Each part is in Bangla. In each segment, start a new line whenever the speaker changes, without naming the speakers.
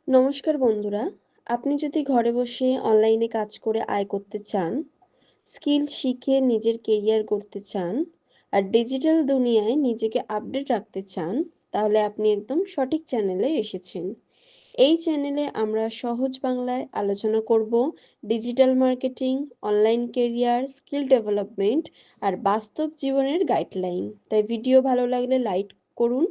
নমস্কার বন্ধুরা, আপনি যদি ঘরে বসে অনলাইনে কাজ করে আয় করতে চান, স্কিল শিখে নিজের কেরিয়ার গড়তে চান, আর ডিজিটাল দুনিয়ায় নিজেকে আপডেট রাখতে চান, তাহলে আপনি একদম সঠিক চ্যানেলে এসেছেন। এই চ্যানেলে আমরা সহজ বাংলায় আলোচনা করব digital marketing, online career, skill development আর বাস্তব জীবনের গাইডলাইন। তাই ভিডিও ভালো লাগলে লাইক করুন,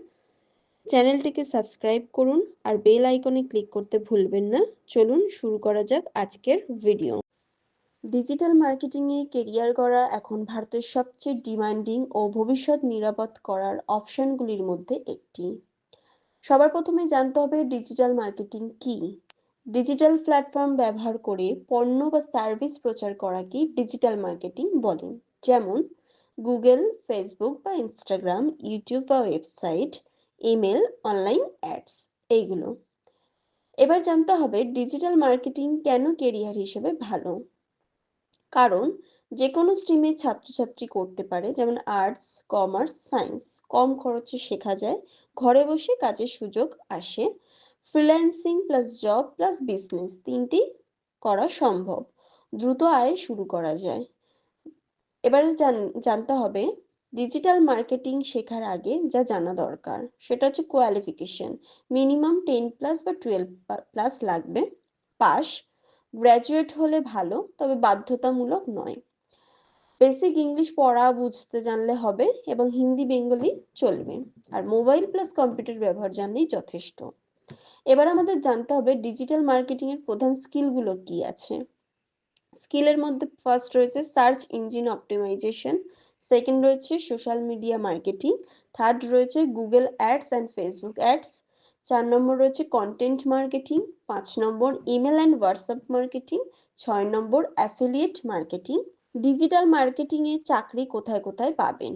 চ্যানেলটিকে সাবস্ক্রাইব করুন আর বেল আইকনে ক্লিক করতে ভুলবেন না। চলুন শুরু করা যাক আজকের ভিডিও। ডিজিটাল মার্কেটিংয়ে কেরিয়ার গড়া এখন ভারতের সবচেয়ে ডিমান্ডিং ও ভবিষ্যৎ নিরাপদ করার অপশনগুলির মধ্যে একটি। সবার প্রথমে জানতে হবে ডিজিটাল মার্কেটিং কি। ডিজিটাল প্ল্যাটফর্ম ব্যবহার করে পণ্য বা সার্ভিস প্রচার করাকে ডিজিটাল মার্কেটিং বলে। যেমন গুগল, ফেসবুক বা ইনস্টাগ্রাম, ইউটিউব বা ওয়েবসাইট, ইমেল, অনলাইন অ্যাডস এইগুলো। এবার জানতে হবে ডিজিটাল মার্কেটিং কেন কেরিয়ার হিসেবে ভালো। কারণ যে কোনো স্ট্রিমে ছাত্রছাত্রী করতে পারে, যেমন আর্টস, কমার্স, সায়েন্স। কম খরচে শেখা যায়, ঘরে বসে কাজের সুযোগ আসে, freelancing plus job plus business তিনটি করা সম্ভব, দ্রুত আয় শুরু করা যায়। এবারে জানতে হবে ডিজিটাল মার্কেটিং শেখার আগে যা জানা দরকার, সেটা হচ্ছে কোয়ালিফিকেশন। মিনিমাম 10+ বা 12+ লাগবে। পাস, গ্র্যাজুয়েট হলে ভালো, তবে বাধ্যতামূলক নয়। বেসিক ইংলিশ পড়া বুঝতে জানলে হবে এবং হিন্দি বেঙ্গলি চলবে। আর মোবাইল প্লাস কম্পিউটার ব্যবহার জানলেই যথেষ্ট। এবার আমাদের জানতে হবে ডিজিটাল মার্কেটিং এর প্রধান স্কিলগুলো কি আছে। স্কিলের মধ্যে ফার্স্ট রয়েছে সার্চ ইঞ্জিন অপটিমাইজেশন, সেকেন্ড রয়েছে সোশ্যাল মিডিয়া মার্কেটিং, থার্ড রয়েছে Google ads and Facebook ads, 4 number রয়েছে content marketing, 5 number email and WhatsApp marketing, 6 number affiliate marketing. Digital marketing এ চাকরি কোথায় কোথায় পাবেন?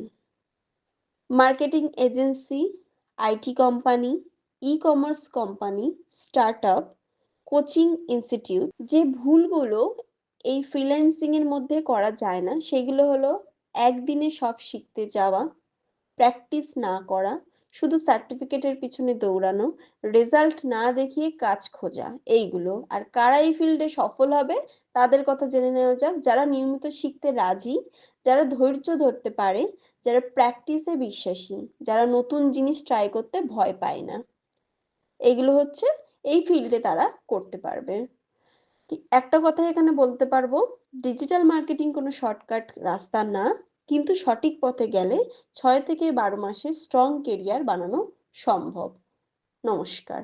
Marketing agency, IT company, e commerce company, startup, coaching institute. যে ভুলগুলো এই ফ্রিল্যান্সিং এর মধ্যে করা যায় না সেগুলো হলো একদিনে সব শিখতে যাওয়া, প্র্যাকটিস না করা, শুধু সার্টিফিকেটের পিছনে দৌড়ানো, রেজাল্ট না দেখিয়ে কাজ খোঁজা, এইগুলো। আর কারা এই ফিল্ডে সফল হবে তাদের কথা জেনে নেওয়া যাক। যারা নিয়মিত শিখতে রাজি, যারা ধৈর্য ধরতে পারে, যারা প্র্যাকটিসে বিশ্বাসী, যারা নতুন জিনিস ট্রাই করতে ভয় পায় না, এইগুলো হচ্ছে এই ফিল্ডে তারা করতে পারবে। একটা কথা এখানে বলতে পারবো, ডিজিটাল মার্কেটিং কোনো শর্টকাট রাস্তা না, কিন্তু সঠিক পথে গেলে 6 থেকে 12 মাসে স্ট্রং কেরিয়ার বানানো সম্ভব। নমস্কার।